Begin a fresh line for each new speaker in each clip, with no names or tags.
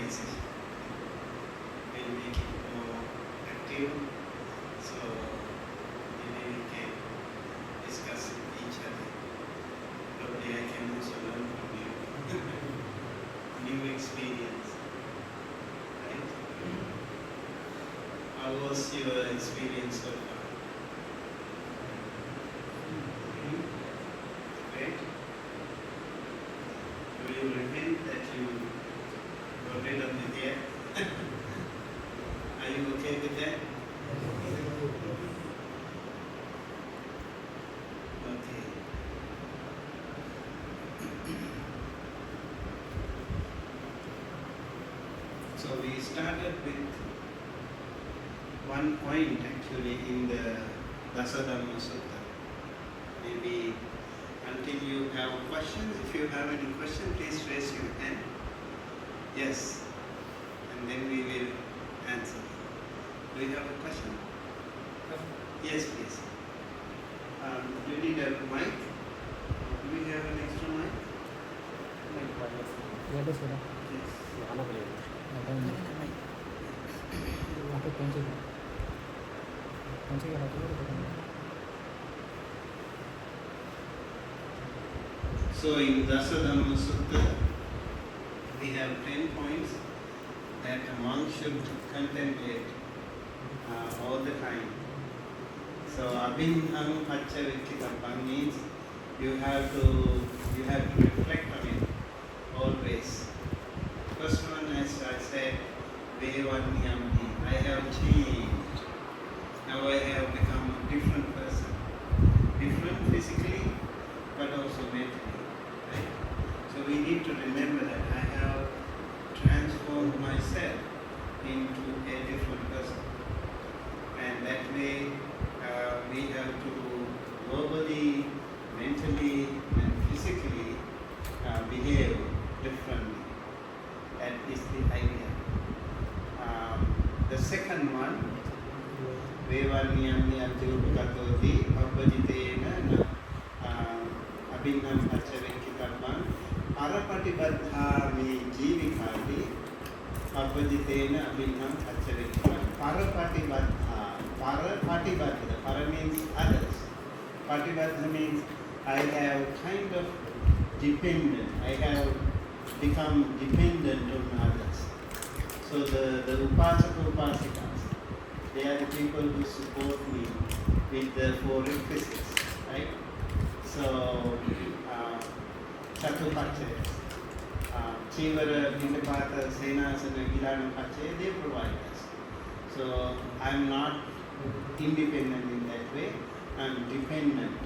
message. We'll make it more active, so maybe we can discuss with each other. Probably I can also learn from you. New experience. Right? How was your experience so far? Great. Do you repent that you got rid of the hair? Are you okay with that? Okay. So we started with one point actually in the Dhamma Sutta. Maybe until you have questions, if you have any question, please raise your hand. Yes, and then we will answer. Do you have a question? Yes, please. You need a mic? Do we have an extra mic? Yes. So in Dhamma Sutta, we have 10 points that a monk should contemplate all the time. So abhinham paccavekkhitapam means you have to reflect on it always. First one, as I said, vevanyamhi, I have changed. Now I have become a different person. Different physically, but also mentally. Right? So we need to remember that I have transformed myself into a different person. And that way we have to verbally, mentally and physically behave differently. That is the idea. The second one, Vevanyamni Arjupakatoti Abhajitena Abhinam Paccavekkhitapam Parapatibaddha me Jivikati Abhajitena Abhinam Paccavekkhitapam Parapatibaddha. Para means others. Patibaddha means I have kind of dependent. I have become dependent on others. So the Upasaka Upasikas, they are the people who support me with the 4 requisites, right? So, Chatupachaya, Chivara, Pindapata, Senasana, Gilana Pachaya, they provide us. So, I am not independent in that way, I am dependent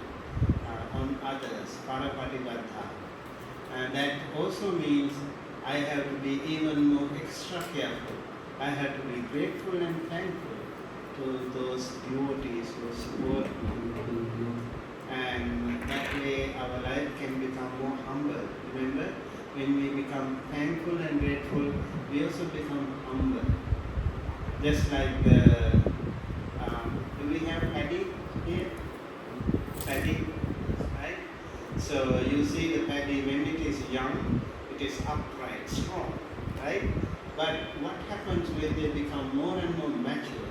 on others, Parapatibaddha. And that also means I have to be even more extra careful. I have to be grateful and thankful to those devotees who support me. And that way our life can become more humble. Remember, when we become thankful and grateful, we also become humble. Just like the, do we have paddy here? Paddy, right? So you see the paddy when it is young, it is upright, strong, right? But what happens when they become more and more mature?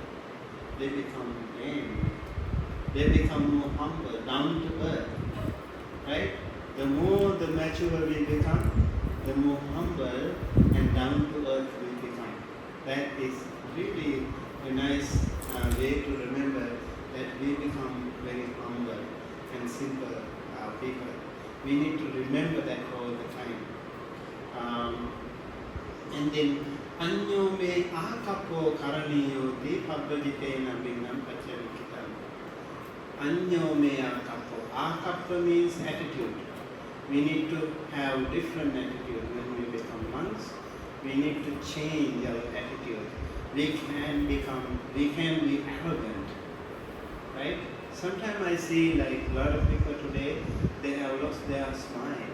They become lame. They become more humble, down to earth, right? The more the mature we become, the more humble and down to earth we become. That is really a nice way to remember that we become very humble and simple people. We need to remember that all the time. And then, Anyo me akapo karaniyo di pabbajitena bhinnam paccavekkhitapam. Anyo me akapo. Akapo means attitude. We need to have different attitude when we become monks. We need to change our attitude. We can be arrogant, right? Sometimes I see like a lot of people today, they have lost their smile.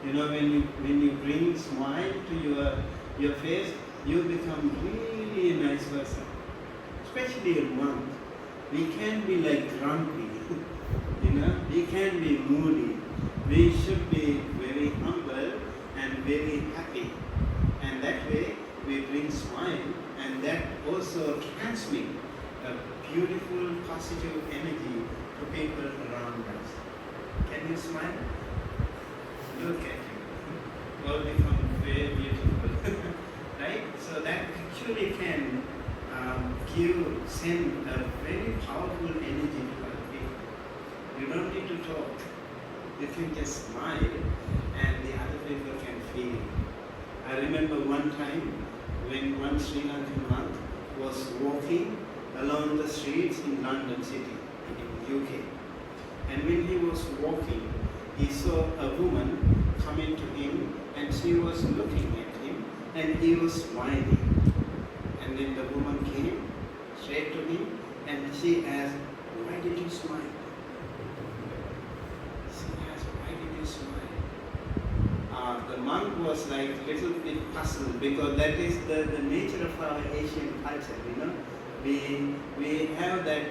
You know, when you bring smile to your face, you become really a nice person. Especially a monk. We can be like grumpy, you know, we can be moody. We should be very humble and very happy. And that way smile, and that also transmits a beautiful, positive energy to people around us. Can you smile? Look at you. All become very beautiful. Right? So that actually can send a very powerful energy to other people. You don't need to talk. You can just smile and the other people can feel it. I remember one time when one Sri Lankan monk was walking along the streets in London City, in UK. And when he was walking, he saw a woman coming to him and she was looking at him and he was smiling. And then the woman came straight to him and she asked, "Why did you smile?" She asked, "Why did you smile?" The monk was like a little bit puzzled because that is the nature of our Asian culture, you know. We have that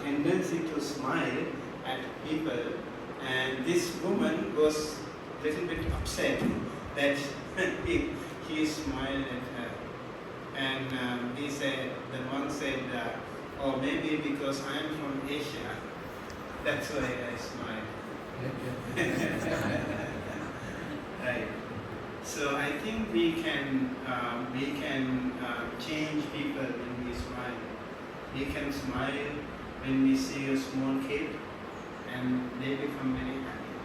tendency to smile at people, and this woman was a little bit upset that he smiled at her. And he said, the monk said, "Oh, maybe because I'm from Asia, that's why I smile." Right. So I think we can change people when we smile. We can smile when we see a small kid and they become very happy.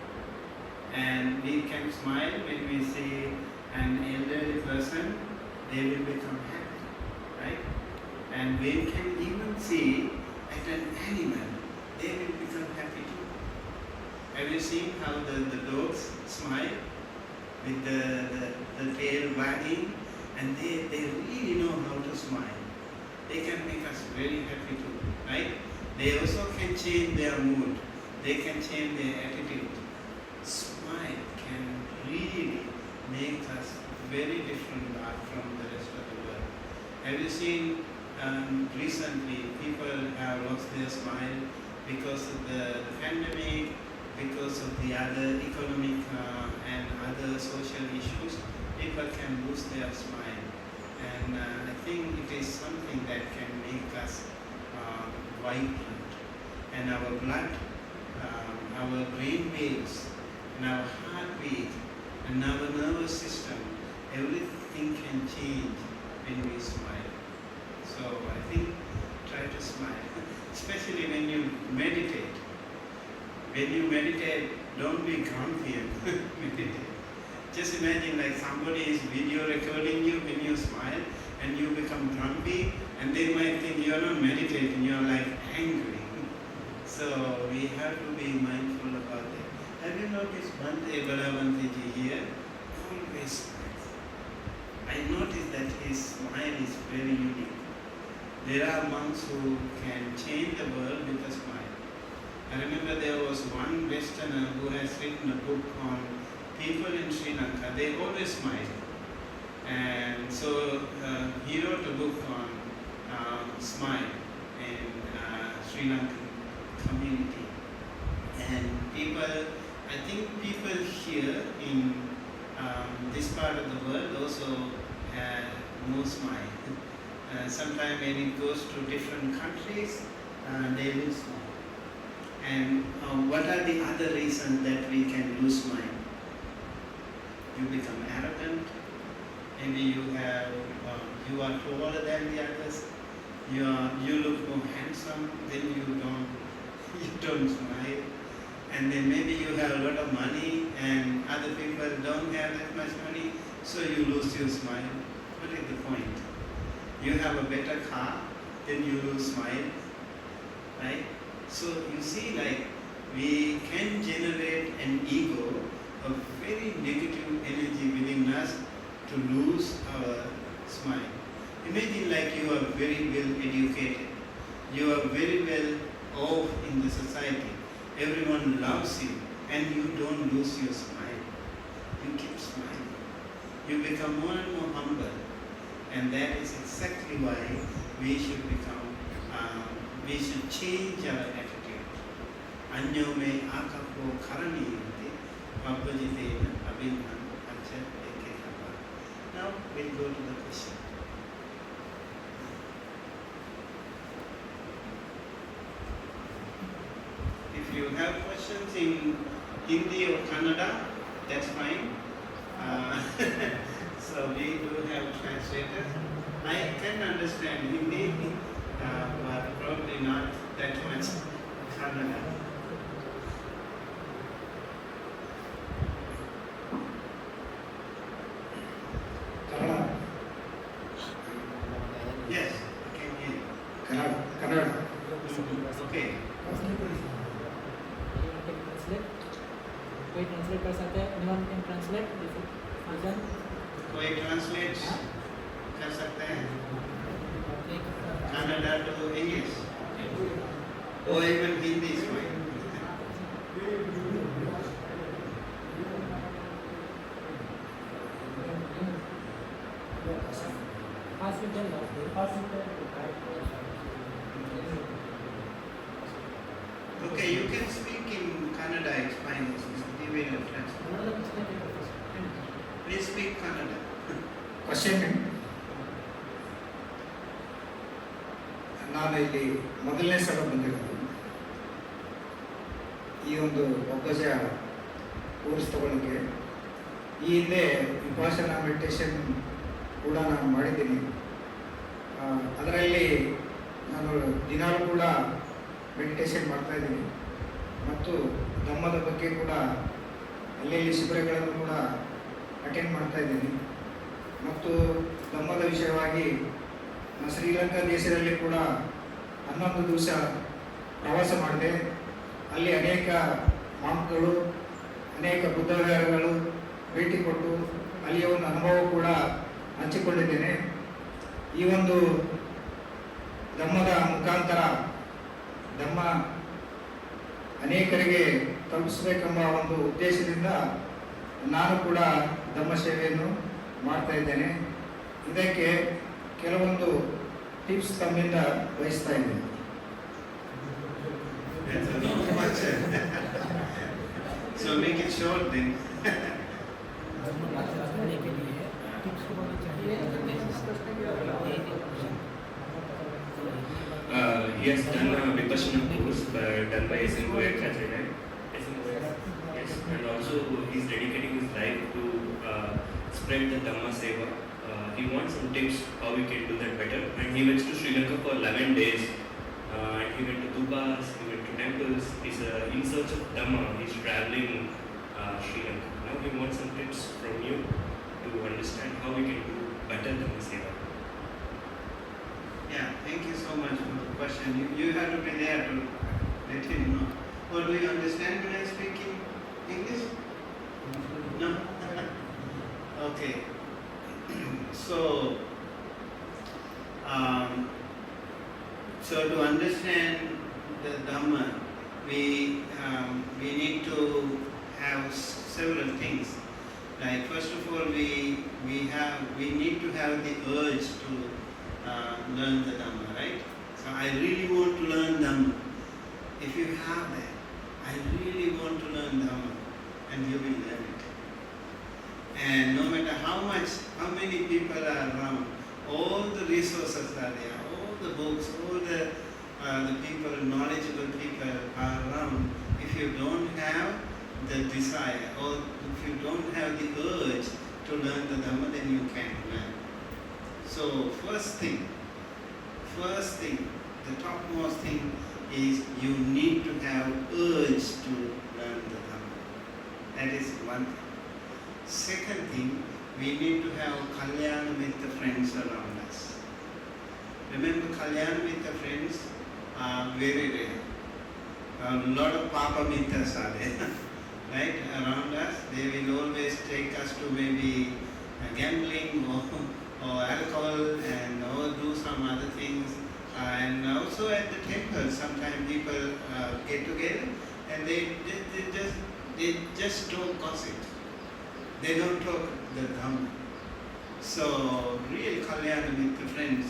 And we can smile when we see an elderly person, they will become happy. Right? And we can even see at an animal, they will become happy too. Have you seen how the dogs smile? With the tail wagging, and they really know how to smile. They can make us very happy too, right? They also can change their mood. They can change their attitude. Smile can really make us very different from the rest of the world. Have you seen recently people have lost their smile because of the pandemic, because of the other economic and other social issues? People can lose their smile. And I think it is something that can make us vibrant. And our blood, our brain waves, and our heartbeat, and our nervous system, everything can change when we smile. So I think try to smile, especially when you meditate. When you meditate, don't be grumpy and meditate. Just imagine like somebody is video recording you when you smile and you become grumpy and they might think you're not meditating, you're like angry. So we have to be mindful about that. Have you noticed Bhante Balavanteji here? Always smiles. I noticed that his smile is very unique. There are monks who can change the world with a smile. I remember there was one Westerner who has written a book on people in Sri Lanka. They always smile. And so he wrote a book on smile in Sri Lankan community. And people, I think people here in this part of the world also have no smile. Sometimes when it goes to different countries, they will smile. And what are the other reasons that we can lose smile? You become arrogant. Maybe you are taller than the others. You look more handsome. Then you don't smile. And then maybe you have a lot of money, and other people don't have that much money, so you lose your smile. What is the point? You have a better car, then you lose smile, right? So you see, like, we can generate an ego of very negative energy within us to lose our smile. Imagine like you are very well educated, you are very well off in the society, everyone loves you, and you don't lose your smile. You keep smiling. You become more and more humble, and that is exactly why we should we should change our attitude. Anyo me akapo karaniyante pabbajitena abhinam ancha ekekapa. Now we'll go to the question. you have questions in Hindi or Kannada, that's fine. So we do have translators. I can understand Hindi, but probably not that much Kannada.
Kannada.
Yes, I can hear you.
Kannada.
Okay.
कोई translate कर सकते हैं? Anyone can translate?
कोई translate कर सकते हैं Kannada to English or even Hindi is fine. Okay, you can speak in Kannada, it's fine. We will translate. Please speak Kannada.
Question, ನಾನು ಇಲ್ಲಿ ಮೊದಲನೇ ಸಲ ಬಂದಿರೋದು. ಈ ಒಂದು ಅವಕಾಶ ಕೋರ್ಸ್ ತಗೊಳ್ಳೋಕ್ಕೆ ಈ ಹಿಂದೆ ವಿಪಾಸನಾ ಮೆಡಿಟೇಷನ್ ಕೂಡ ನಾನು ಮಾಡಿದ್ದೀನಿ. ಅದರಲ್ಲಿ ನಾನು ದಿನಾಲೂ ಕೂಡ ಮೆಡಿಟೇಷನ್ ಮಾಡ್ತಾಯಿದ್ದೀನಿ ಮತ್ತು ಧಮ್ಮದ ಬಗ್ಗೆ ಕೂಡ ಅಲ್ಲಲ್ಲಿ ಶಿಬಿರಗಳನ್ನು ಕೂಡ ಅಟೆಂಡ್ ಮಾಡ್ತಾಯಿದ್ದೀನಿ ಮತ್ತು ಧಮ್ಮದ ವಿಷಯವಾಗಿ ಶ್ರೀಲಂಕಾ ದೇಶದಲ್ಲಿ ಕೂಡ 11 ದಿವಸ ಪ್ರವಾಸ ಮಾಡಿದೆ. ಅಲ್ಲಿ ಅನೇಕ ಮಾಂಕ್ಗಳು, ಅನೇಕ ಬುದ್ಧ ವಿಹಾರಗಳು ಭೇಟಿ ಕೊಟ್ಟು ಅಲ್ಲಿಯ ಒಂದು ಅನುಭವ ಕೂಡ ಹಂಚಿಕೊಂಡಿದ್ದೇನೆ. ಈ ಒಂದು ಧಮ್ಮದ ಮುಖಾಂತರ ಧಮ್ಮ ಅನೇಕರಿಗೆ ತಲುಪಿಸಬೇಕೆಂಬ ಒಂದು ಉದ್ದೇಶದಿಂದ ನಾನು ಕೂಡ ಧಮ್ಮ ಸೇವೆಯನ್ನು ಮಾಡ್ತಾ ಇದ್ದೇನೆ. ಇದಕ್ಕೆ ಕೆಲವೊಂದು ಟಿಪ್ಸ್ ತಮ್ಮಿಂದ ಬಯಸ್ತಾ ಇದ್ದೇನೆ.
So make it short then.
He has done a Vipassana course done by SMOX, right? Yes, and also he's dedicating his life to spread the Dhamma Seva. He wants some tips how we can do that better. And he went to Sri Lanka for 11 days. And he went to Dubas, he went to temples. He's in search of Dhamma. He's traveling Sri Lanka. Now he wants some tips from you to understand how we can do better Dhamma Seva.
Yeah, thank you so much for the question. You have to be there to let him know. Or do you understand when I speak in English? No? Okay. So to understand the Dhamma, we need to have several things. Like first of all, we need to have the urge to learn the Dhamma, right? So I really want to learn Dhamma. If you have that, I really want to learn Dhamma, and you will learn it. And no matter how many people are around, all the resources are there, all the books, all the people, knowledgeable people are around. If you don't have the desire, or if you don't have the urge to learn the Dhamma, then you can't learn. So first thing, the topmost thing is you need to have urge to learn the Dhamma. That is one thing. Second thing, we need to have Kalyana Mitra friends around us. Remember, Kalyana Mitra friends are very rare. A lot of Papa Mitras are there, right, around us. They will always take us to maybe gambling or alcohol or do some other things. And also at the temple, sometimes people get together and they just talk gossip. They don't talk the Dhamma. So real Kalyana Mitra friends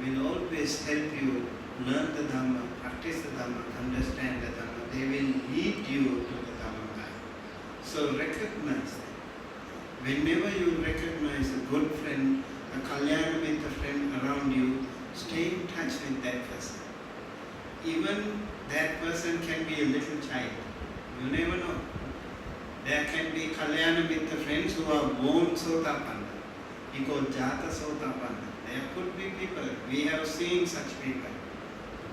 will always help you learn the Dhamma, practice the Dhamma, understand the Dhamma. They will lead you to the Dhamma path. So recognize them. Whenever you recognize a good friend, a Kalyana Mitra friend around you, stay in touch with that person. Even that person can be a little child. You never know. There can be Kalyana Mitra friends who are born Sotapanna. He called Jata Sotapanna. There could be people, we have seen such people,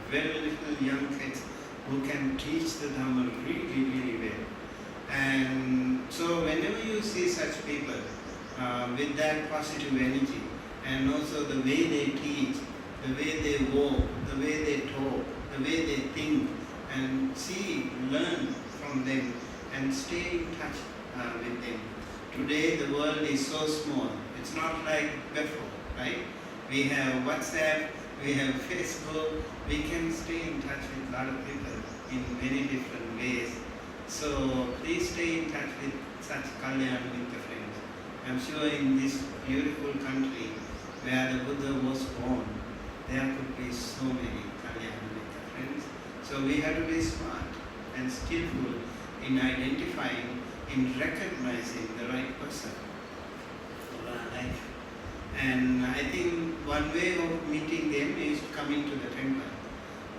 very little young kids who can teach the Dhamma really, really well. And so whenever you see such people with that positive energy, and also the way they teach, the way they walk, the way they talk, the way they think, and see, learn from them, and stay in touch with them. Today the world is so small. It's not like before, right? We have WhatsApp, we have Facebook. We can stay in touch with a lot of people in many different ways. So please stay in touch with such Kalyana Mitra friends. I'm sure in this beautiful country where the Buddha was born, there could be so many Kalyana Mitra friends. So we have to be smart and skillful in identifying, in recognizing the right person for our life. And I think one way of meeting them is coming to the temple,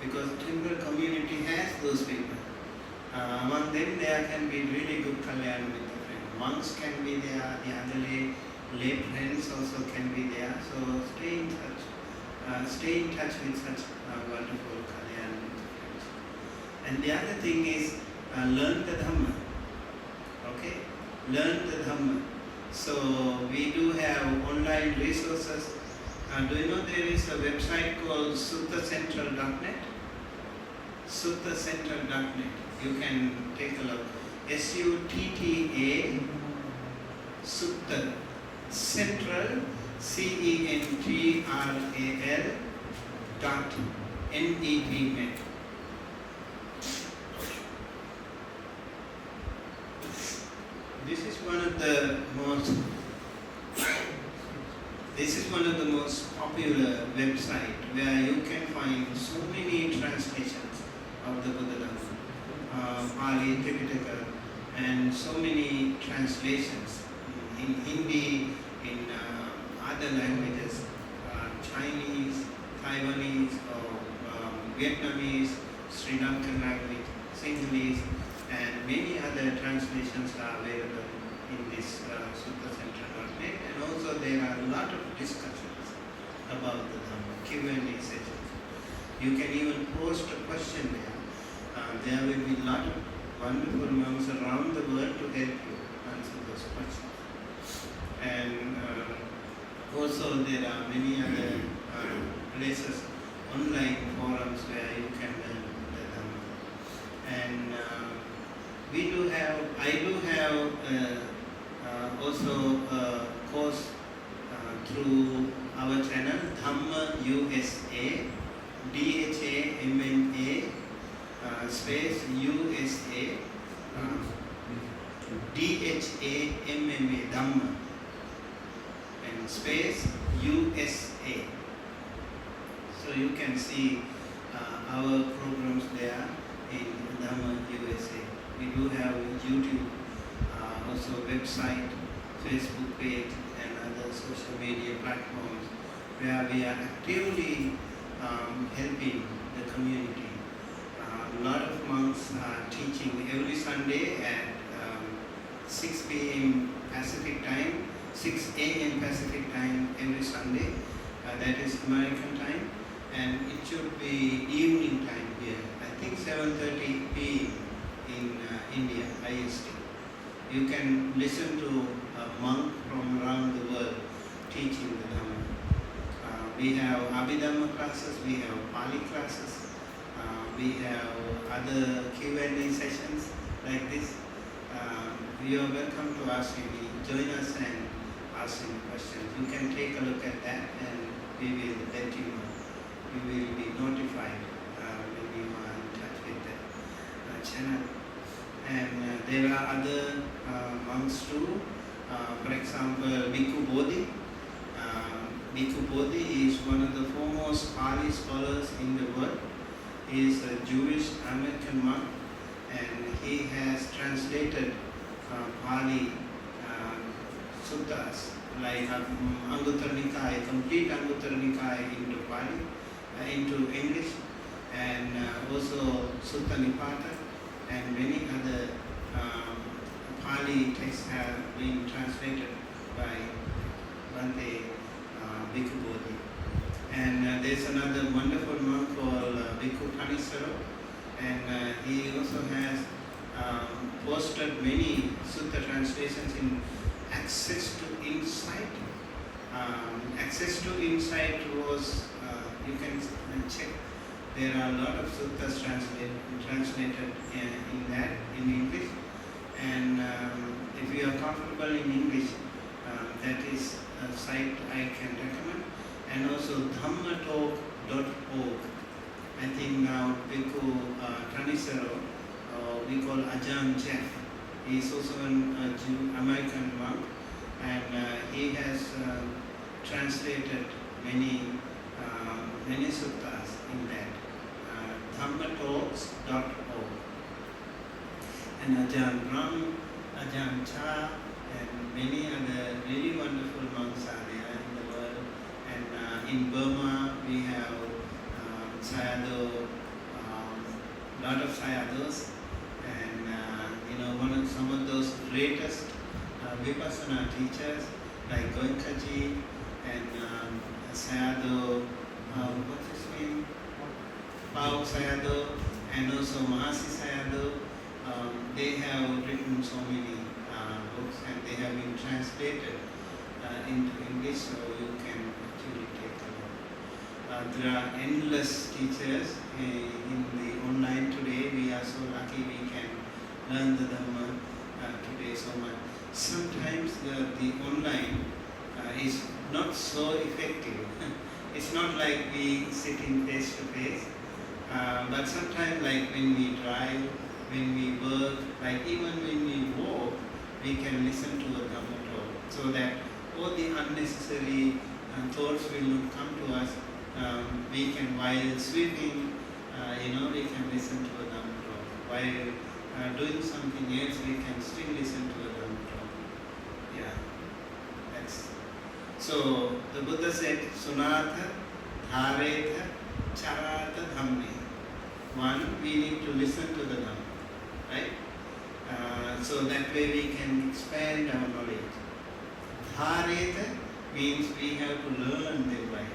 because the temple community has those people. Among them there can be really good Kalyana Mitra friends. Monks can be there, the other lay friends also can be there. So stay in touch with such wonderful Kalyana Mitra friends. And the other thing is learn the Dhamma. Okay? Learn the Dhamma. So we do have online resources. Do you know there is a website called suttacentral.net? Suttacentral.net. You can take a look. S-U-T-T-A Sutta Central CENTRAL dot NET. This is one of the most popular website where you can find so many translations of the Buddha Dhamma, Pali, Theravada, and so many translations in Hindi, in other languages, Chinese, Taiwanese, or Vietnamese, Sri Lankan language, Sinhalese, and many other translations are available in this suttacentral.net. And also there are a lot of discussions about the Dhamma, Q&A sessions. You can even post a question there. There will be a lot of wonderful monks around the world to help you answer those questions. And also there are many other places, online forums where you can learn the Dhamma. And I do have also a course through our channel, Dhamma USA, DHAMMA space USA, DHAMMA, Dhamma, and space USA. So you can see our programs there in Dhamma USA. We do have YouTube, also website, Facebook page, and other social media platforms where we are actively helping the community. A lot of monks are teaching every Sunday at 6 p.m. Pacific time, 6 a.m. Pacific time every Sunday. That is American time, and it should be evening time here. I think 7:30 p.m. in India, IST. You can listen to a monk from around the world teaching the Dhamma. We have Abhidhamma classes, we have Pali classes, we have other Q&A sessions like this. You are welcome to ask me, join us and ask me questions. You can take a look at that and we will let you know. You will be notified when you are in touch with the channel. And there are other monks too. For example, Bhikkhu Bodhi. Bhikkhu Bodhi is one of the foremost Pali scholars in the world. He is a Jewish American monk, and he has translated Pali suttas like Anguttara Nikaya, complete Anguttara Nikaya into Pali, into English, and also Sutta Nipata, and many other Pali texts have been translated by Bhante Bhikkhu Bodhi. And there's another wonderful monk called Bhikkhu Panisaro, and he also has posted many sutta translations in Access to Insight. Access to Insight was, you can check, there are a lot of suttas translated in that, in English. And if you are comfortable in English, that is a site I can recommend. And also dhammatalk.org. I think now Bhikkhu Tanisaro, we call Ajahn Jeff. He is also an American monk, and he has translated many suttas in that. Dhammatalks.org. And Ajahn Brahm, Ajahn Cha, and many other really wonderful monks are there in the world. And in Burma, we have Sayadaw, lot of Sayados, and some of those greatest Vipassana teachers like Goenkaji and Sayadaw, what's his name? Pao Sayadaw, and also Mahasi Sayadaw. They have written so many books, and they have been translated into English, so you can actually take a look. There are endless teachers in the online today. We are so lucky we can learn the Dhamma today so much. Sometimes the online is not so effective. It's not like we sitting face to face, but sometimes like when we drive, when we work, like even when we walk, we can listen to a Dhamma talk, so that all the unnecessary thoughts will not come to us. We can, while sweeping, we can listen to a Dhamma talk. While doing something else, we can still listen to a Dhamma talk. Yeah, that's. So the Buddha said, Sunatha, Dharetha, Charata Dhamme. One, we need to listen to the Dhamma, right? So that way we can expand our knowledge. Dhareta means we have to learn the way.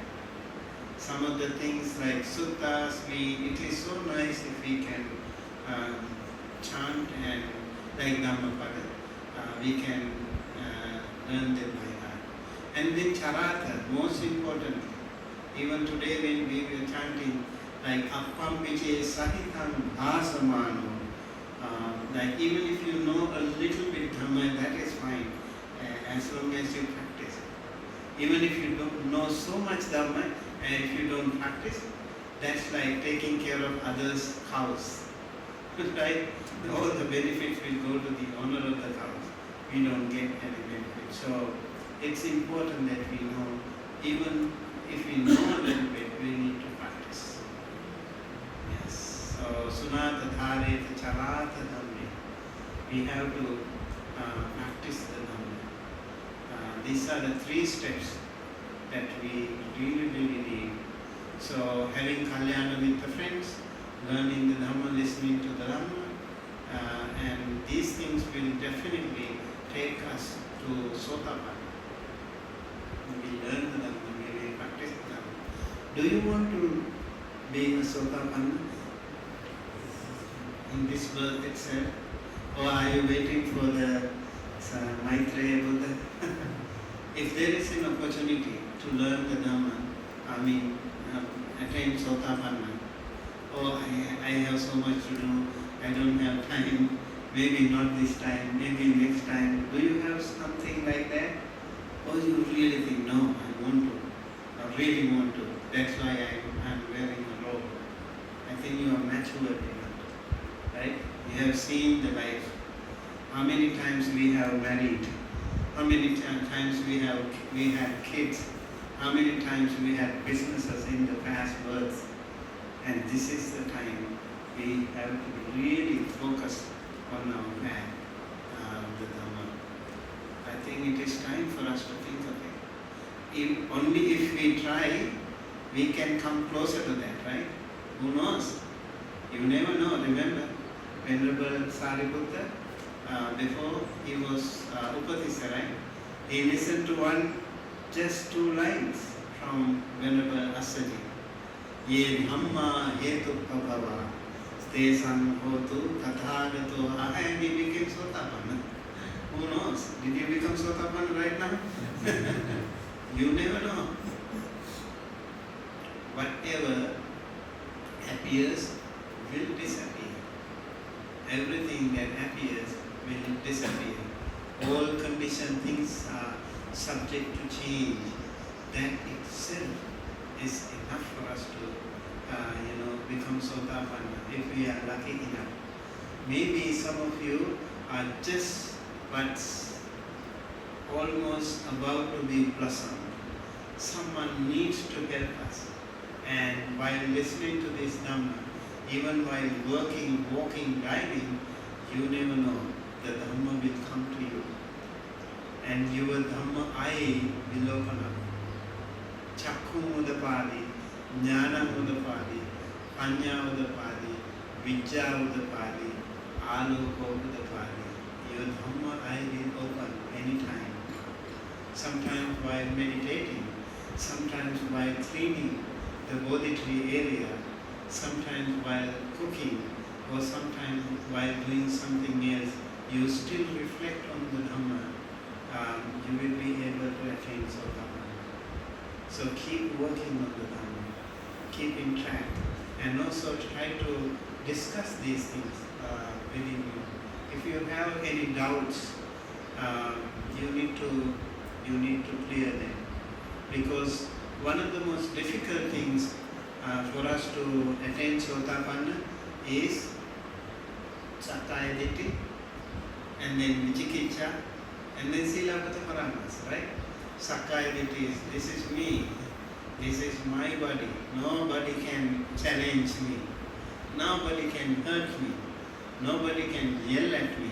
Some of the things like suttas, it is so nice if we can chant and like Dhammapada, we can learn them by heart. And then charata, most important, even today when we were chanting like Appam Piche Sahitam Bhasamano, like even if you know a little bit Dhamma, that is fine, as long as you practice. Even if you don't know so much Dhamma, and if you don't practice, that's like taking care of others' cows. Right? All the benefits will go to the owner of the cows. We don't get any benefit. So it's important that we know, even if we know a little bit, we need to practice. Yes. So Sunata Dhareta Charata Dhamma. We have to practice the Dhamma. These are the 3 steps that we really need. So having Kalyana with the friends, learning the Dhamma, listening to the Dhamma, and these things will definitely take us to Sotapanna. We learn the Dhamma, we practice the Dhamma. Do you want to be a Sotapanna in this birth itself? Or are you waiting for the Maitreya Buddha? If there is an opportunity to learn the Dhamma, attain Sotapanna, I have so much to do, I don't have time, maybe not this time, maybe next time. Do you have something like that? Or you really think, no, I want to, I really want to. That's why I'm wearing a robe. I think you are mature enough, right? You have seen the life. How many times we have married? How many times we had kids? How many times we had businesses in the past births? And this is the time we have to really focus on our path, the Dhamma. I think it is time for us to think of it. Only if we try, we can come closer to that, right? Who knows? You never know. Remember, Venerable Sariputta, before he was Upatissa, right? He listened to just 2 lines from Venerable Assaji. Ye dhamma hetu prabhava stesan hotu tathagato aha, and he became Sotapanna. Who knows? Did you become Sotapanna right now? You never know. Whatever appears will disappear. Everything that appears will disappear. All conditioned things are subject to change. That itself is enough for us to, become Sotapanna if we are lucky enough. Maybe some of you are just but almost about to be blossomed. Someone needs to help us. And while listening to this Dhamma, even while working, walking, driving, you never know, the Dhamma will come to you. And your Dhamma eye will open up. Chakku mudapadi, jnana mudapadi, panya mudapadi, vijja mudapadi, aloko mudapadi. Your Dhamma eye will open anytime. Sometimes while meditating, sometimes while cleaning the Bodhi tree area, sometimes while cooking, or sometimes while doing something else, you still reflect on the Dhamma. You will be able to attain Sotapanna. So keep working on the Dhamma, keep in track, and also try to discuss these things within you. If you have any doubts, you need to clear them, because one of the most difficult things for us to attain Sotapanna is Sakkaya Ditthi, and then Vichikicha, and then Silapata Paramas, right? Sakkaya Ditthi is, this is me, this is my body, nobody can challenge me, nobody can hurt me, nobody can yell at me,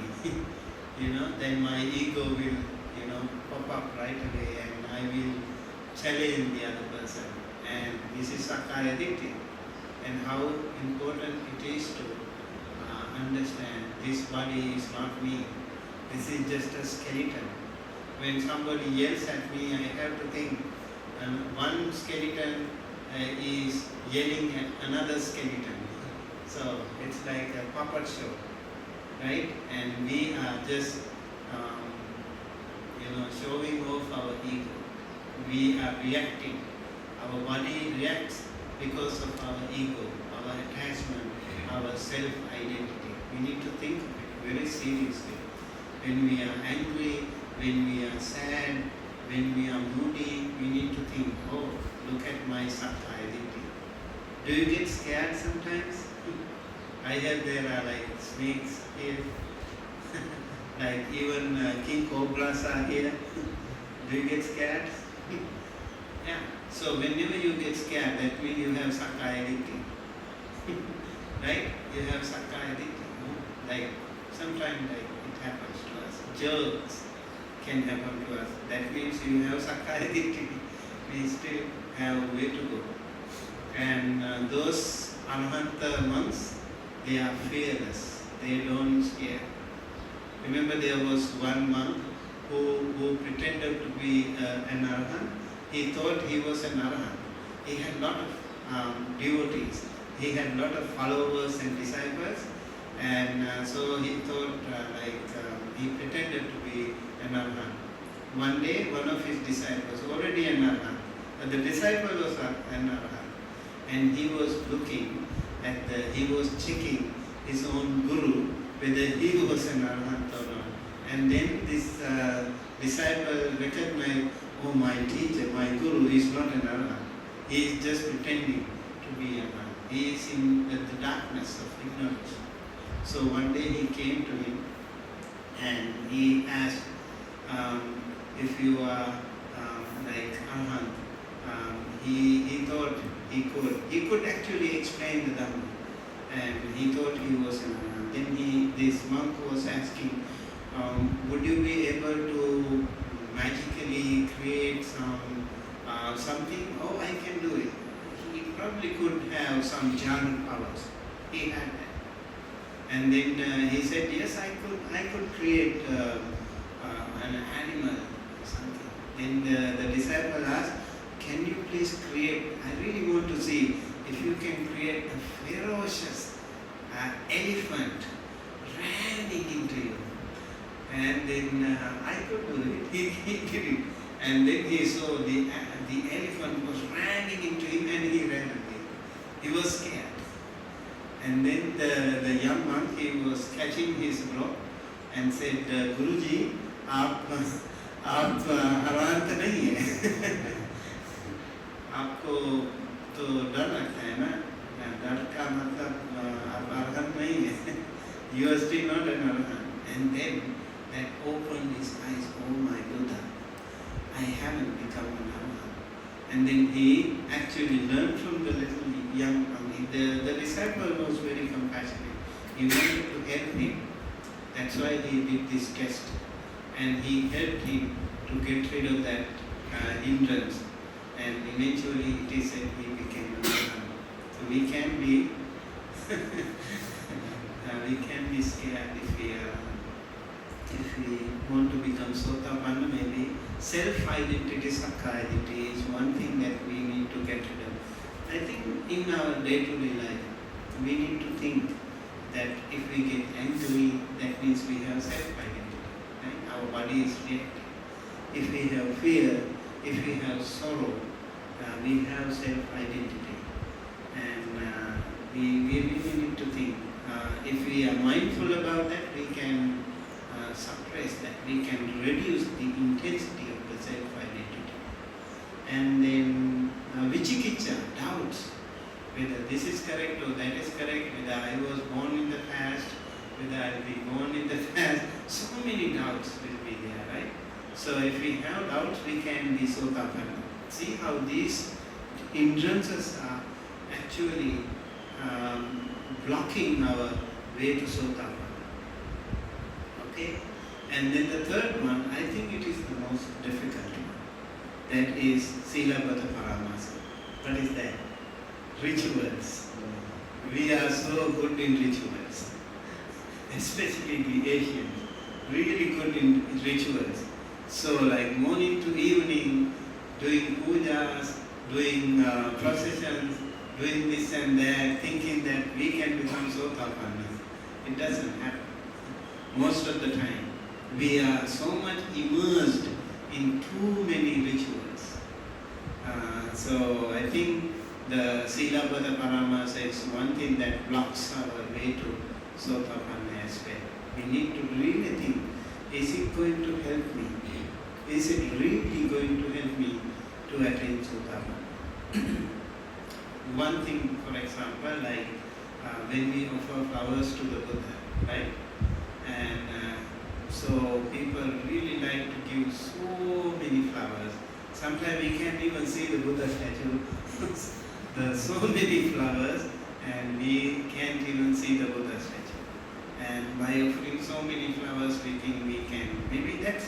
then my ego will, pop up right away and I will challenge the other person. And this is Sakkaya Ditthi. And how important it is to understand this body is not me. This is just a skeleton. When somebody yells at me, I have to think, one skeleton is yelling at another skeleton. So it's like a puppet show, right? And we are just, showing off our ego. We are reacting. Our body reacts because of our ego, our attachment, our self-identity. We need to think of it very seriously. When we are angry, when we are sad, when we are moody, we need to think, oh, look at my Sakkaya Ditthi. Do you get scared sometimes? I heard there are like snakes here, like even king cobras are here. Do you get scared? Yeah. So whenever you get scared, that means you have Sakkaya Ditthi. Right? You have Sakkaya Ditthi. Like sometimes it happens to us. Jerks can happen to us. That means you have Sakkaya Ditthi. We still have a way to go. And those Arahanta monks, they are fearless. They don't scare. Remember, there was one monk who pretended to be an Arahant. He thought he was an Arahant. He had a lot of devotees. He had a lot of followers and disciples. And so he thought he pretended to be an Arahant. One day, one of his disciples, already an Arahant, the disciple was an Arahant, and he was looking at he was checking his own guru whether he was an Arahant or not. And then this disciple recognized, oh, my teacher, my guru is not an Arahant. He is just pretending to be an Arahant. He is in the darkness of ignorance. So one day he came to him and he asked, if you are like Arahant, he thought he could actually explain the Dhamma, and he thought he was an Arahant. Then this monk was asking, would you be able to magically create something? Oh, I can do it. He probably could have some jhana powers. He had that. And then he said, yes, I could create an animal or something. Then the disciple asked, can you please create, I really want to see if you can create a ferocious elephant running into you. And then I could do it. He did it. And then he saw the elephant was running into him and he ran away. He was scared. And then the young monk, he was catching his rope and said, Guruji, आप हरान तो नहीं है आपको तो डर लगता है ना डर का मतलब आप अरहंत नहीं है you are still not an arahant. And then that opened his eyes, oh my Buddha, I haven't become an arahant. And then he actually learned from the little young monk. The disciple was very compassionate. He wanted to help him. That's why he did this test. And he helped him to get rid of that hindrance. And eventually it is said he became an arahant. So we can be scared if we want to become Sotapanna. Maybe self-identity, Sakka identity is one thing that we need to get rid of. I think in our day-to-day life, we need to think that if we get angry, that means we have self-identity. Right? Our body is reacting. If we have fear, if we have sorrow, we have self-identity. And we really need to think. If we are mindful about that, we can suppress that. We can reduce the intensity of the self-identity. And then vichikiccha, doubts, whether this is correct or that is correct, whether I was born in the past, whether I will be born in the past. So many doubts will be there, right? So if we have doubts, we can be Sotapanna. See how these hindrances are actually blocking our way to Sotapanna. Okay? And then the third one, I think it is the most difficult one. That is Silabbata Paramasa. What is that? Rituals. We are so good in rituals. Especially the Asians. Really good in rituals. So like morning to evening, doing pujas, doing processions, doing this and that, thinking that we can become Sotapanna. It doesn't happen. Most of the time, we are so much immersed in too many rituals. So I think the Silabbata Paramasa is one thing that blocks our way to Sotapanna as well. We need to really think, is it going to help me? Is it really going to help me to attain Sotapanna? One thing, for example, like when we offer flowers to the Buddha, right? And so people really like to give so many flowers. Sometimes we can't even see the Buddha statue. There are so many flowers and we can't even see the Buddha statue. And by offering so many flowers, we think we can, maybe that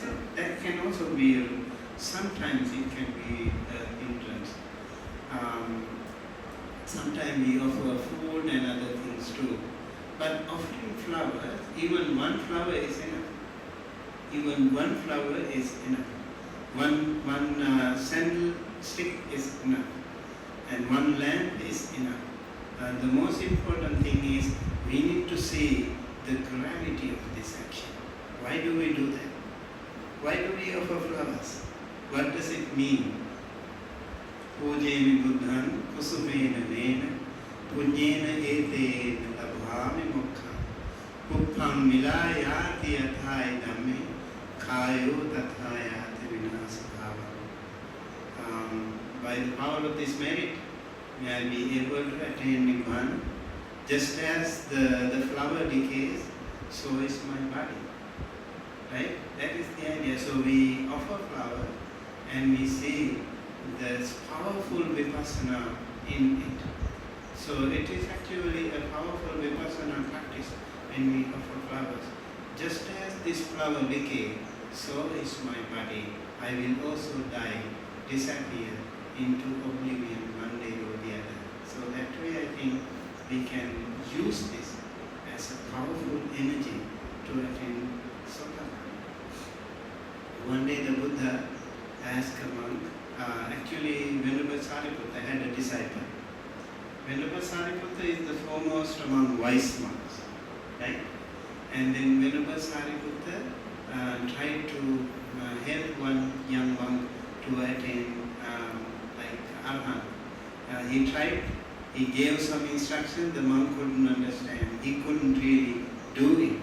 can also be, sometimes it can be hindrance. Sometimes we offer food and other things too. But offering flowers, even one flower is enough. Even one flower is enough. One sandal stick is enough. And one lamp is enough. The most important thing is we need to see the gravity of this action. Why do we do that? Why do we offer flowers? What does it mean? Pujena buddhan kusumena nena punyena etena labhami mokha pupham milayati athai dhamme khayo tathayati vinasabhava. By the power of this merit, may I be able to attain Nibbana. Just as the flower decays, so is my body. Right? That is the idea. So we offer flower and we see this powerful vipassana in it. So it is actually a powerful vipassana practice when we offer flowers. Just as this flower decays, so is my body. I will also die, disappear into oblivion one day or the other. Sariputta had a disciple. Venerable Sariputta is the foremost among wise monks, right? And then Venerable Sariputta tried to help one young monk to attain like Arhat. He tried, he gave some instruction, the monk couldn't understand, he couldn't really do it.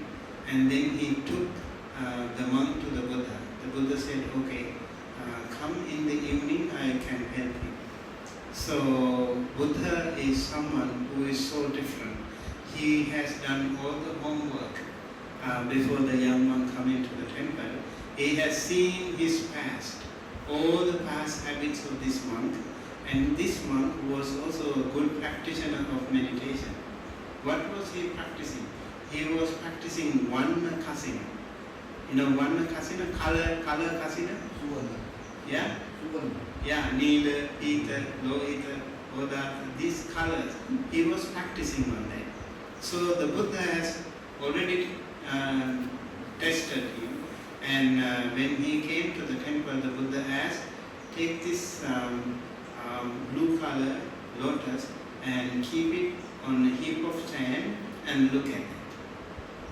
And then he took the monk to the Buddha. The Buddha said, okay, come in the evening, I can help you. So Buddha is someone who is so different. He has done all the homework before the young monk come into the temple. He has seen his past, all the past habits of this monk, and this monk was also a good practitioner of meditation. What was he practicing? He was practicing Varna Kasina. You know Varna Kasina, color Kasina? Yeah? Yeah, Nila, Pita, Lohita, Odata, these colors. He was practicing on that. So the Buddha has already tested him, and when he came to the temple, the Buddha asked, take this blue color lotus and keep it on a heap of sand and look at it.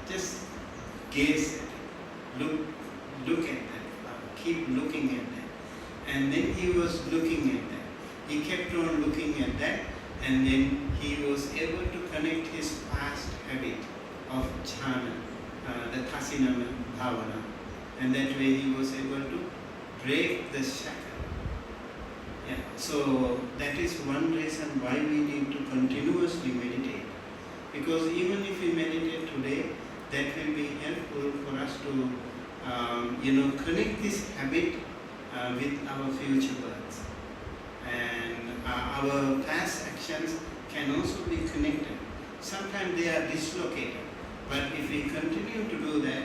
Just gaze at it. Look at that. Keep looking at that. And then he was looking at that. He kept on looking at that, and then he was able to connect his past habit of jhana, the kasina bhavana, and that way he was able to break the shackle. Yeah. So that is one reason why we need to continuously meditate. Because even if we meditate today, that will be helpful for us to connect this habit with our future births. And our past actions can also be connected. Sometimes they are dislocated. But if we continue to do that,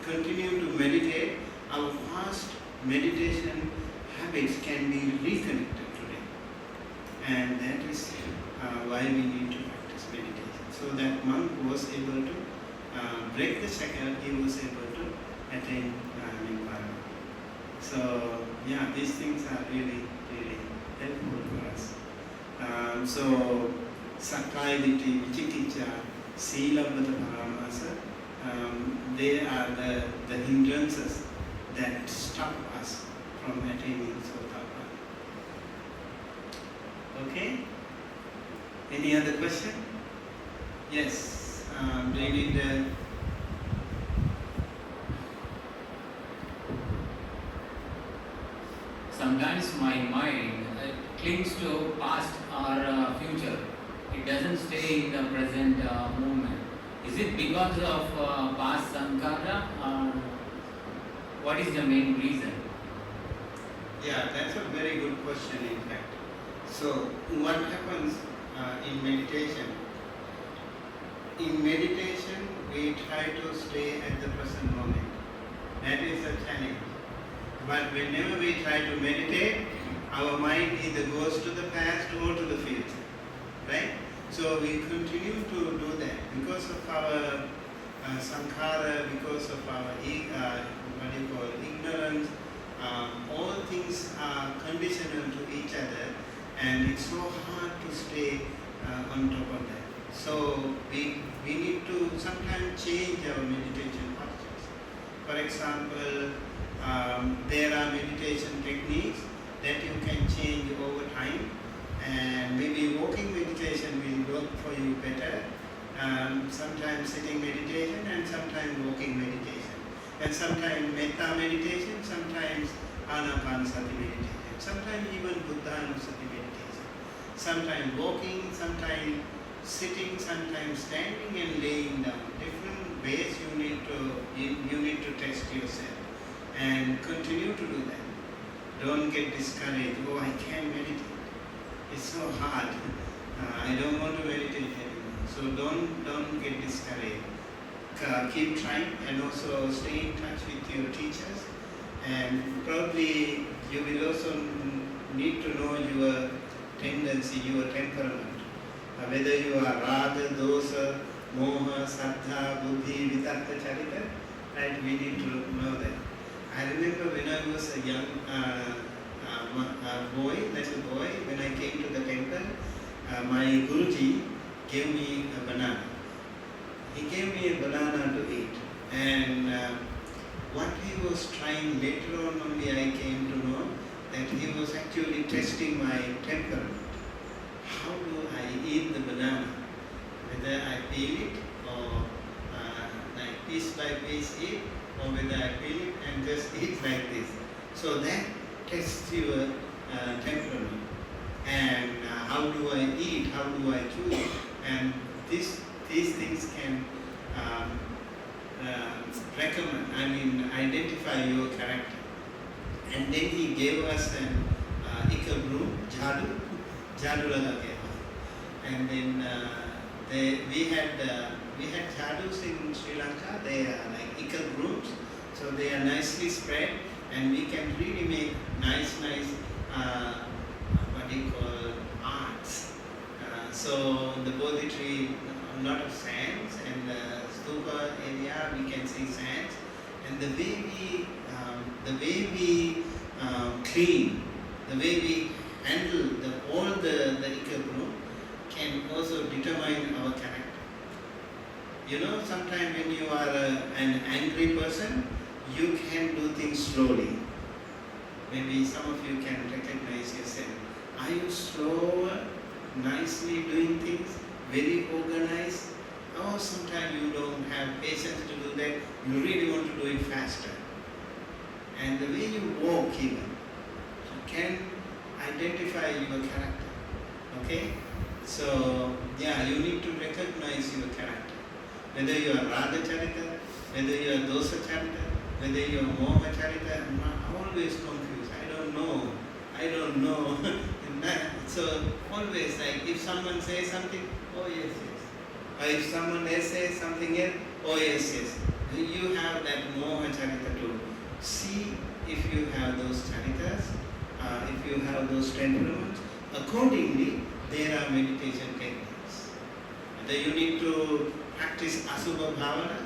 continue to meditate, our past meditation habits can be reconnected today. And that is why we need to practice meditation. So that monk was able to break the shackle, he was able to attain Nibbana. So yeah, these things are really, really helpful for us. So Sakkaya Ditthi, Vicikicca, Silabbata Paramasa, they are the hindrances that stop us from attaining Sotapanna. Okay? Any other question? Yes. Do you need
Sometimes my mind clings to past or future. It doesn't stay in the present moment. Is it because of past sankhara, or what is the main reason?
Yeah, that's a very good question in fact. So what happens in meditation? In meditation, we try to stay at the present moment. That is a challenge. But whenever we try to meditate, our mind either goes to the past or to the future. Right? So we continue to do that because of our sankhara, because of our ignorance. All things are conditional to each other, and it's so hard to stay on top of that. So we need to sometimes change our meditation postures. For example, there are meditation techniques that you can change over time, and maybe walking meditation will work for you better. Sometimes sitting meditation and sometimes walking meditation. And sometimes metta meditation, sometimes anapanasati meditation, sometimes even buddhanusati meditation. Sometimes walking, sometimes sitting, sometimes standing and laying down. Different ways you need to test yourself and continue to do that. Don't get discouraged. Oh, I can't meditate. It's so hard. I don't want to meditate anymore. So don't get discouraged. Keep trying and also stay in touch with your teachers. And probably you will also need to know your tendency, your temperament. Whether you are raga, dosa, moha, saddha, buddhi, vitakka, charita, right? We need to know that. I remember when I was a young little boy, when I whether I feel it, and just eat like this. So that tests your temperament. And how do I eat? How do I choose? And these things can recommend, identify your character. And then he gave us an ikal broom, jadu laga ke. And then we had jadus in Sri Lanka. They are like ikal brooms, so they are nicely spread, and we can really make nice what do you call arts. So the Bodhi tree, a lot of sands, and the stupa area we can see sands, and the way we clean, the way we handle all the ikal broom can also determine our character. You know, sometimes when you are an angry person, you can do things slowly. Maybe some of you can recognize yourself. Are you slow, nicely doing things, very organized? Or sometimes you don't have patience to do that, you really want to do it faster. And the way you walk even, you can identify your character. Okay? So, yeah, you need to recognize your character. Whether you are Raga Charita, whether you are Dosa Charita, whether you are Moha Charita, I'm always confused. I don't know. So, always like if someone says something, oh yes. Or if someone else says something else, oh yes. You have that Moha Charita to see if you have those charitas, if you have those temperaments. Accordingly, there are meditation techniques. Whether you need to practice Asubha Bhavana,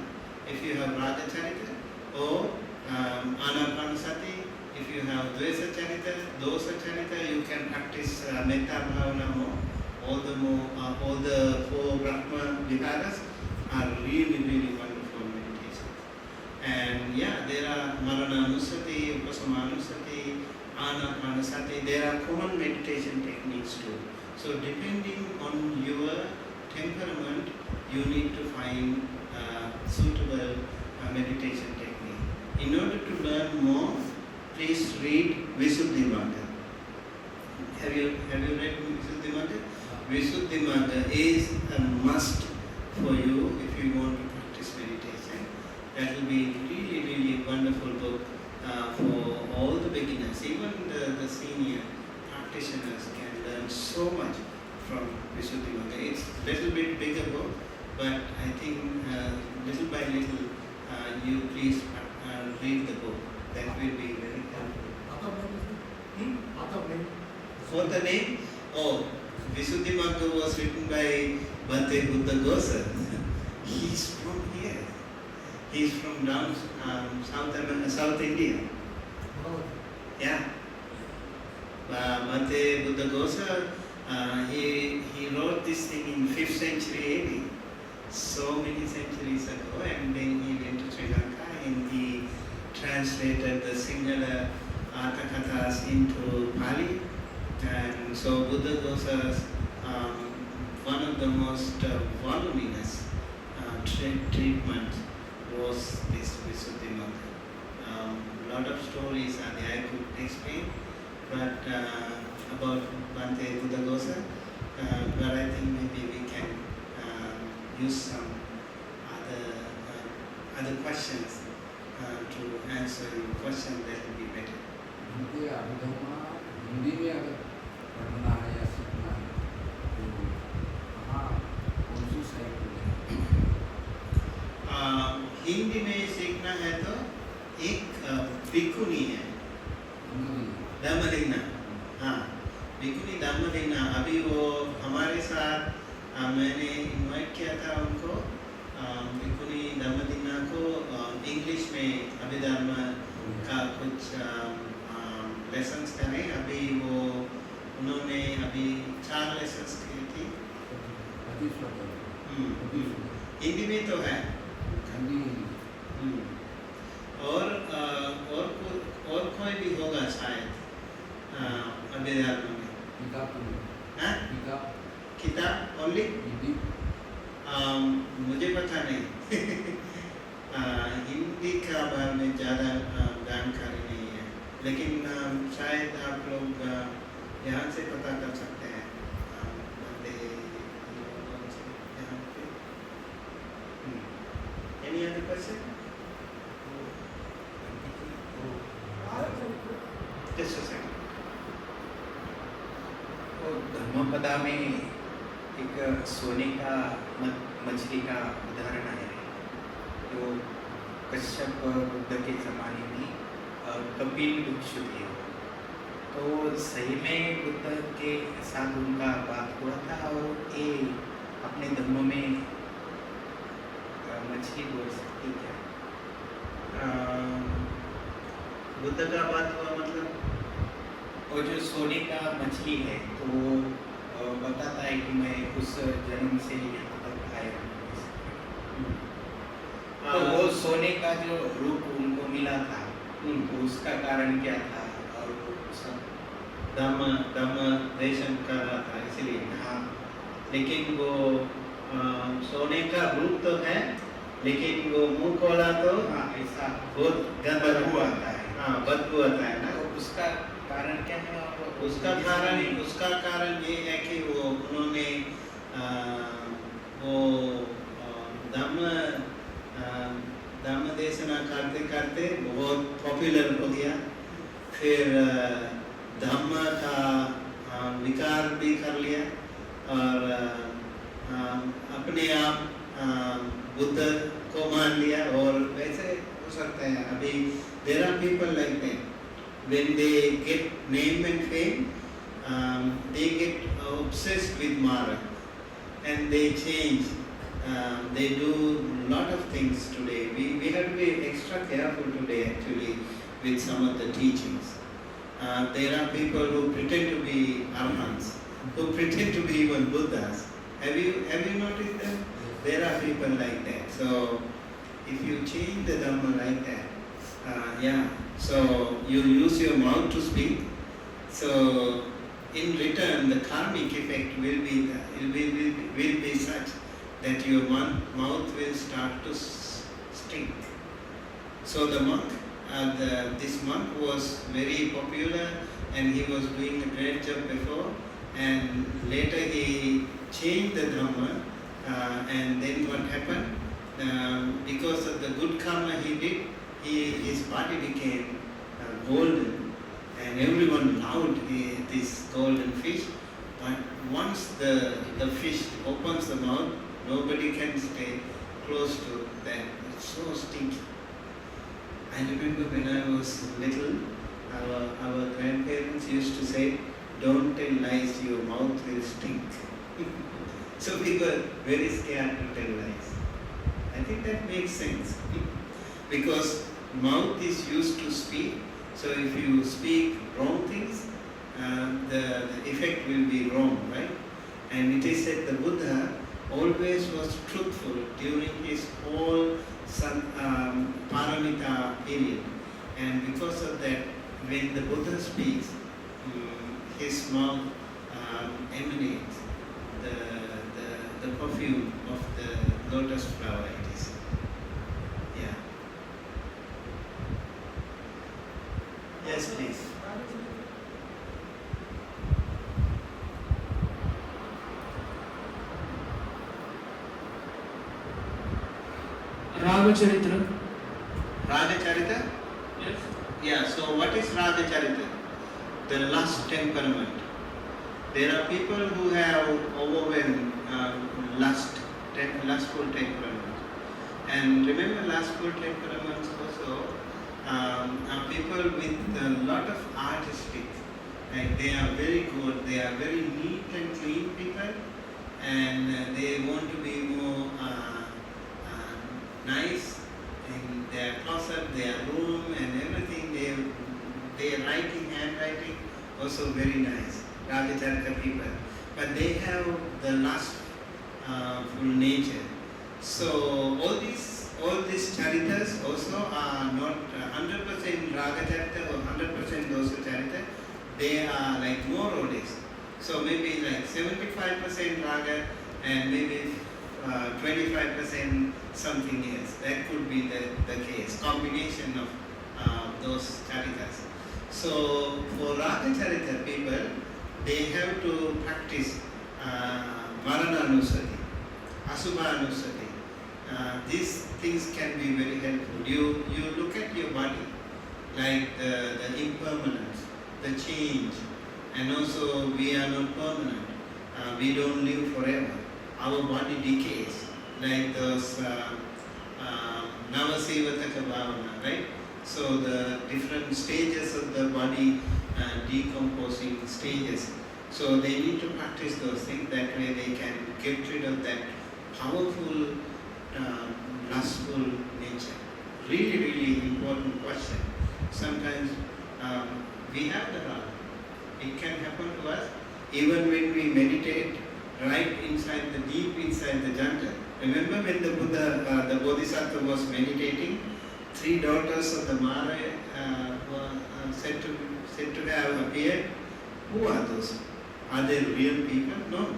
if you have Raga Charita, or Anapanasati, if you have Dvesa Charita, Dosa Charita, you can practice Metta Bhavana more. All the four Brahma Viharas are really wonderful meditations. And yeah, there are Marana Anusati, Upasama Anusati, Anapanasati, there are common meditation techniques too. So depending on your temperament, you need to find suitable meditation technique. In order to learn more, please read Visuddhimagga. Have you read Visuddhimagga? Visuddhimagga is a must for you if you want to practice meditation. That will be really wonderful book for all the beginners. Even the senior practitioners can learn so much from Visuddhimagga. It's a little bit bigger book, but I think little by little you please read the book. That will be very helpful. For the name? Oh, Visuddhimagga was written by Bhante Buddha Gosa. He's from here. He's from down South India. Yeah. Bhante Buddha Gosa, he wrote this thing in 5th century AD, so many centuries ago, and then he went to Sri Lanka and he translated the Sinhala Arthakathas into Pali. And so Buddha Gosa's one of the most voluminous treatments was this Visuddhimagga. A lot of stories are there I could explain, but about Bhante Buddha Gosa, but I think maybe we can use some other questions to answer your question. That will be better.
Hindi में अगर पढ़ना है या सीखना है तो कहाँ कौन सी साइट पर
हिंदी में सीखना है तो एक भिक्खुनी है धम्मलिंगा। हाँ, भिक्खुनी धम्मलिंगा। अभी वो हमारे साथ मैंने इनवाइट किया था उनको, भिक्खुनी धम्मलिंगा को इंग्लिश में अभिधर्म का कुछ लेसन्स करें। अभी वो उन्होंने अभी 4 लेसन्स की थी। हिंदी में तो है और कोई भी होगा शायद अभिधर्म में। किताब ओनली मुझे पता नहीं। हिंदी का बारे में ज़्यादा जानकारी नहीं है, लेकिन शायद आप लोग यहाँ से पता कर सकते हैं। बंदे लोगों से यहाँ पे। Any other question? Just a second.
तो धम्मपदा में एक सोने का मछली का उदाहरण है। तो कश्यप बुद्ध के ज़माने में कपिल भिक्षु थे। तो सही में बुद्ध के साथ उनका बात हुआ था और ये अपने धर्म में मछली बोल सकती क्या?
बुद्ध का बात हुआ मतलब?
और जो सोने का मछली है तो बताता है कि मैं उस जन्म से यहाँ तक आया हूँ। तो वो सोने का जो रूप उनको मिला था, तो उसका कारण क्या था? और वो सब
धम्म देशन कर रहा था इसलिए।
हाँ,
लेकिन वो सोने का रूप तो है, लेकिन वो मुंह खोला तो
हाँ, ऐसा
बहुत गंदा
बदबू आता है।
हाँ, बदबू आता है ना।
तो उसका कारण क्या है? और
उसका कारण ये है कि वो उन्होंने वो धम्म देशना करते करते बहुत पॉपुलर हो गया। फिर धम्म का विकार भी कर लिया और अपने आप बुद्ध को मान लिया। और वैसे हो सकते हैं अभी there are people like that. When they get name and fame, they get obsessed with Mara and they change. They do lot of things today. We have to be extra careful today actually with some of the teachings. There are people who pretend to be Arhants, who pretend to be even Buddhas. Have you noticed them? There are people like that. So if you change the Dhamma like that, so you use your mouth to speak. So in return, the karmic effect will be such that your mouth will start to stink. So the monk, this monk was very popular and he was doing a great job before, and later he changed the Dhamma, and then what happened? Because of the good karma he did, his body became golden, and everyone loved this golden fish. But once the fish opens the mouth, nobody can stay close to that. It's so stinky. I remember when I was little, our grandparents used to say, "Don't tell lies, your mouth will stink." So we were very scared to tell lies. I think that makes sense. Because mouth is used to speak, so if you speak wrong things, the effect will be wrong, right? And it is said the Buddha always was truthful during his whole paramita period. And because of that, when the Buddha speaks, his mouth emanates the perfume of the lotus flower, it is. Yeah. Yes, please.
Ragacharitra.
Ragacharita?
Yes.
Yeah, so what is Ragacharita? The lust temperament. There are people who have overwhelmed lustful temperament. And remember, lustful temperaments also are people with a lot of artistic. Like they are very good, they are very neat and clean people, and they want to be more nice in their closet, their room and everything. Their handwriting also very nice. Ragacharita people. But they have the lustful nature. So all these charitas also are not 100% Ragacharita or 100% Dosa Charita. They are like more or less. So maybe like 75% Raga and maybe 25% something else. That could be the case, combination of those charitas. So for Raga Charita people, they have to practice Marananusati, Asubhanusati. These things can be very helpful. You look at your body, like the impermanence, the change, and also we are not permanent. We don't live forever. Our body decays, like those Navasivataka Bhavana, right? So the different stages of the body decomposing stages. So they need to practice those things. That way they can get rid of that powerful, lustful nature. Really, really important question. Sometimes we have the raga. It can happen to us even when we meditate right inside the deep inside the jungle. Remember when the Buddha, the Bodhisattva was meditating, 3 daughters of the Mara were said to have appeared. Who are those? Are they real people? No.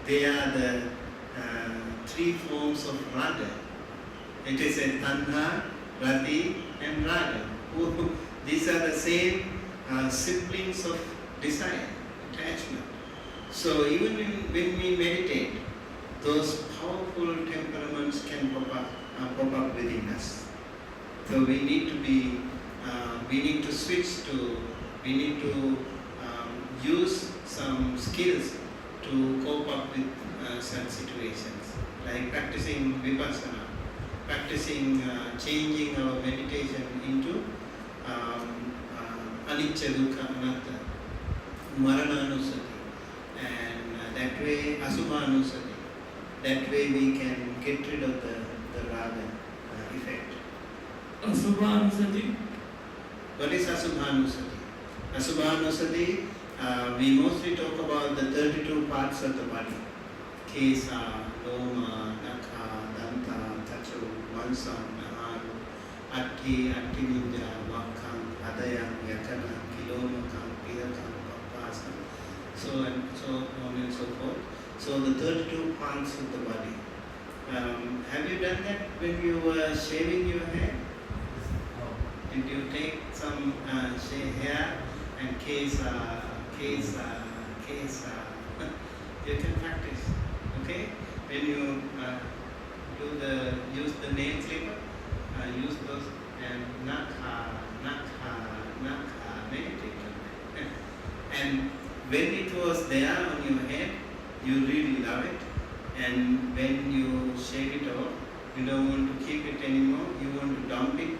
They are the 3 forms of raga. It is a tanha, rati, and raga. These are the same siblings of desire, attachment. So even when we meditate, those powerful temperaments can pop up within us. So we need to switch to, we need to use some skills to cope up with such situations, like practicing vipassana, practicing changing our meditation into anicca dukkha anatta, marananusati, and that way asubhanusati. That way we can get rid of the raga effect.
Asubhanusati?
What is asubhanusati? Asubhanusati, we mostly talk about the 32 parts of the body. Kesa, Loma, Nakha, Danta, Tachu, Mansan, Naharu, Atti, Attininja, Vakkam, Adayam, Yakaram, Kilomakam, Piyakam, Papasam, so on and so forth. So the 32 parts of the body. Have you done that when you were shaving your hair? Did you take some hair and kesa? You can practice. Okay? When you use the nail clipper, use those and nakha, meditate on that. And when it was there on your head, you really love it. And when you shave it off, you don't want to keep it anymore, you want to dump it.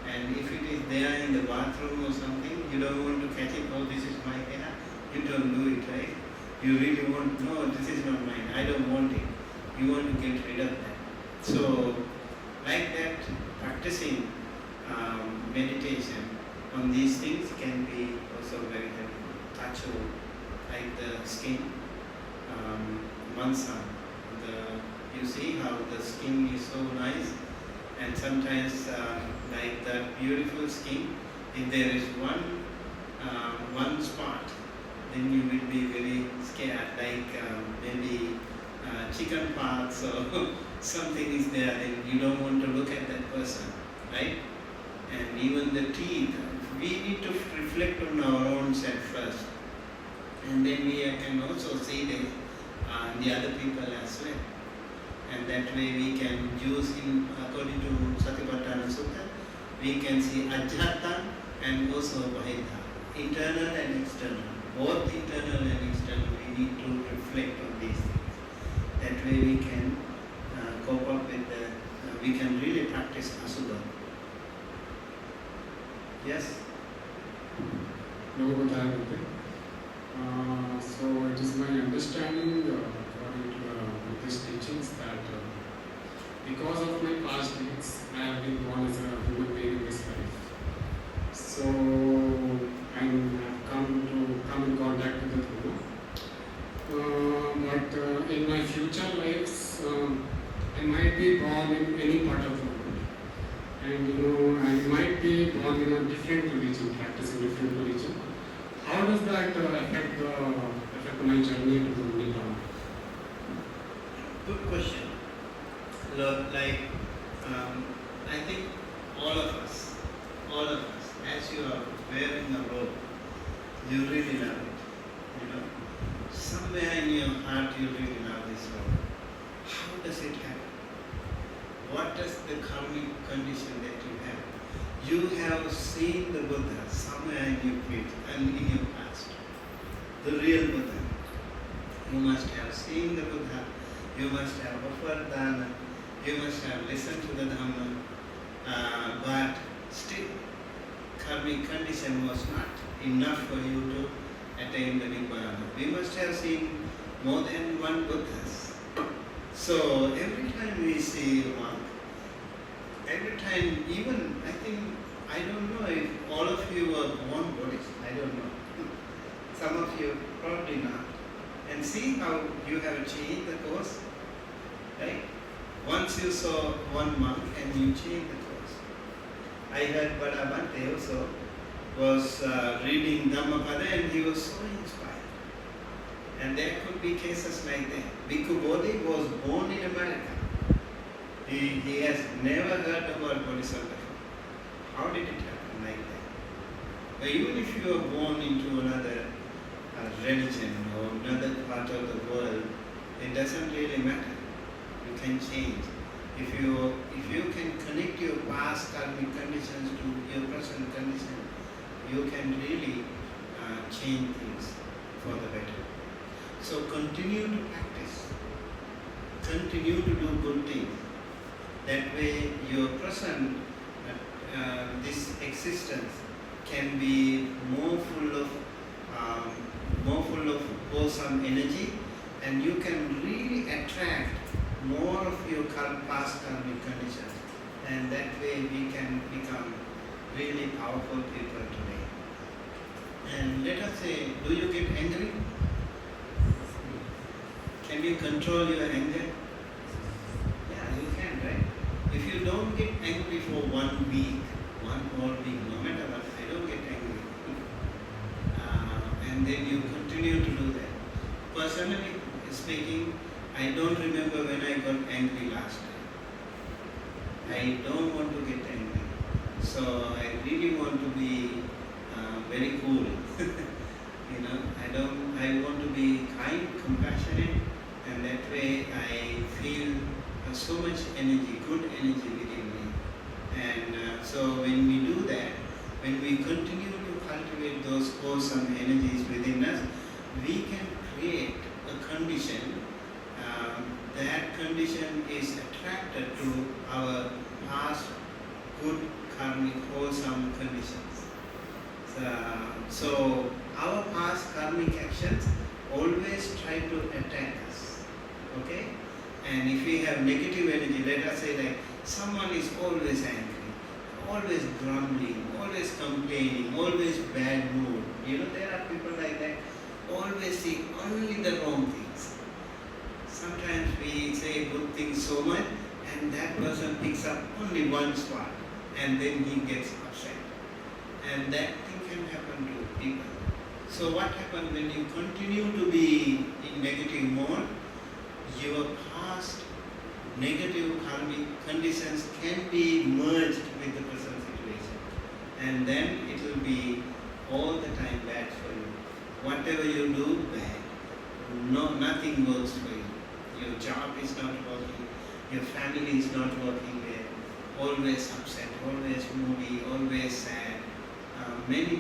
And if it is there in the bathroom or something, you don't want to catch it, oh, this is my hair. You don't do it, right? You really want, no, this is not mine, I don't want it. You want to get rid of that. So, like that, practicing meditation on these things can be also very helpful. Tacho, like the skin, mansa. You see how the skin is so nice, and sometimes like that beautiful skin, if there is one spot, then you will be very scared, like maybe chicken parts or something is there, then you don't want to look at that person, right? And even the teeth, we need to reflect on our own self first, and then we can also see the other people as well. And that way we can use, according to Satipatthana Sutta, we can see Ajhata and also Bahidha, internal and external. Both internal and external, we need to reflect on these things. That way we can cope up with we can really practice Asubha. Yes?
No, so it is my understanding, according to the Buddhist teachings, that because of my past deeds, I have been born as a human being in this life. So I have come in contact with the Dhamma. But in my future lives, I might be born in any part of the world. And I might be born in a different religion, practicing different religion. How does that affect my journey to the Nibbana?
Good like I think all of us, as you are wearing the robe, you really love it. You know, somewhere in your heart you really love this robe. How does it happen? What is the karmic condition that you have? You have seen the Buddha somewhere in your feet and in your past. The real Buddha. You must have seen the Buddha. You must have offered dana. You must have listened to the Dhamma. But still, karmic condition was not enough for you to attain the Nibbana. We must have seen more than one Buddhas. So every time we see one, every time, even I don't know if all of you were born Buddhists, I don't know. Some of you probably not. And see how you have changed the course, right? Once you saw one monk and you changed the course. I heard Bhante also was reading Dhammapada and he was so inspired. And there could be cases like that. Bhikkhu Bodhi was born in America. He has never heard about Bodhisattva. How did it happen like that? But even if you are born into another religion or another part of the world, it doesn't really matter. You can change. If you can connect your past karmic conditions to your present condition, you can really change things for the better. So continue to practice. Continue to do good things. That way your present, this existence can be more full of wholesome energy, and you can really attract more of your past karmic conditions. And that way we can become really powerful people today. And let us say, do you get angry? Can you control your anger? Yeah, you can, right? If you don't get angry for 1 week, one whole week, no matter what, I don't get angry. And then you continue to do that. Personally speaking, I don't remember when I got angry last time. I don't want to get angry. So I really want to be very cool. You know, I want to be kind, compassionate, and that way I feel so much energy, good energy within me. And so when we do that, when we continue to cultivate those wholesome energies within us, we can create a condition. That condition is attracted to our past good karmic wholesome conditions. So our past karmic actions always try to attack us. Okay? And if we have negative energy, let us say like someone is always angry, always grumbling, always complaining, always bad mood. You know, there are people like that, always see only the wrong things. Sometimes we say good things so much and that person picks up only one spot and then he gets upset. And that thing can happen to people. So what happens when you continue to be in negative mode? Your past negative karmic conditions can be merged with the present situation. And then it will be all the time bad for you. Whatever you do, bad. No, nothing works for you. Your job is not working. Your family is not working well. Always upset, always moody, always sad. Many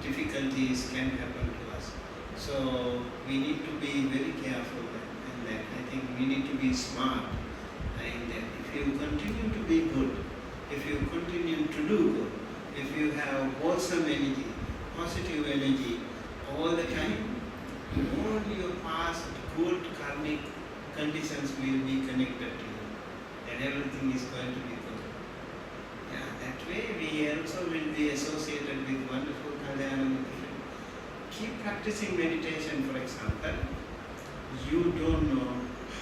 difficulties can happen to us. So we need to be very careful in that. I think we need to be smart in that. If you continue to be good, if you continue to do good, if you have wholesome energy, positive energy all the time, all your past good karmic conditions will be connected to you, and everything is going to be good. Yeah, that way we also will be associated with wonderful Kalyana Mitra. Keep practicing meditation, for example. You don't know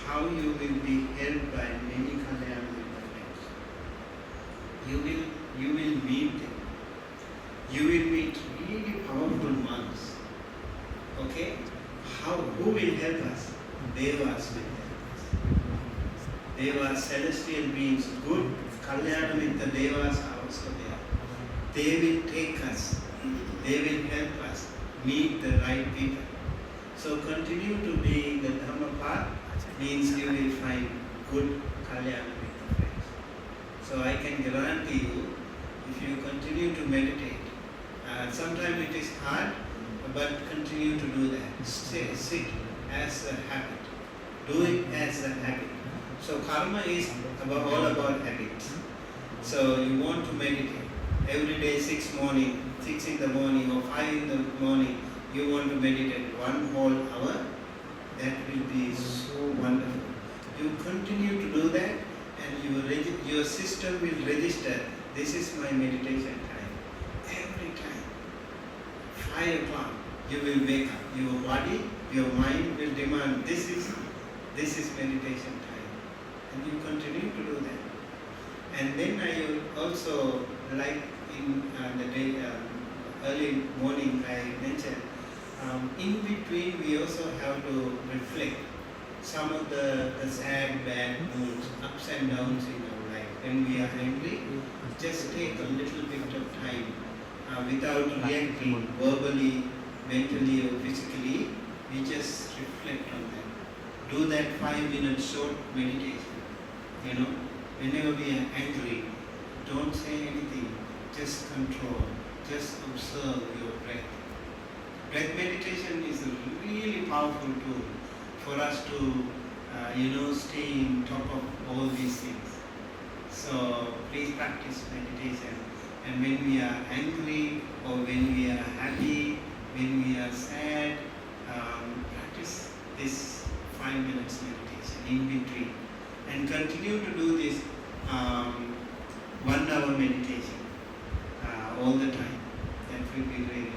how you will be helped by many Kalyana Mitra friends. You will meet them. You will meet really powerful monks. Okay? Who will help us? Devas will help us. Devas, celestial beings, good Kalyana with the Devas are also there. They will take us, they will help us meet the right people. So continue to be in the Dhamma path means you will find good Kalyana with the friends. So I can guarantee you, if you continue to meditate, sometimes it is hard, but continue to do that. Sit as a habit. Do it as a habit. So karma is all about habits. So you want to meditate every day, 6 in the morning or 5 in the morning. You want to meditate 1 whole hour. That will be so wonderful. You continue to do that, and your system will register. This is my meditation time. Every time, 5 o'clock, you will wake up. Your body, your mind will demand this is meditation time, and you continue to do that. And then I also, like in the day, early morning, I mentioned, in between we also have to reflect some of the sad, bad moods, ups and downs in our life. When we are angry, just take a little bit of time without reacting verbally, mentally or physically. We just reflect on that. Do that 5-minute short meditation. Whenever we are angry, don't say anything. Just control. Just observe your breath. Breath meditation is a really powerful tool for us to, stay in top of all these things. So please practice meditation. And when we are angry or when we are happy, when we are sad, practice this 5 minutes meditation in between. And continue to do this 1 hour meditation all the time. That will be really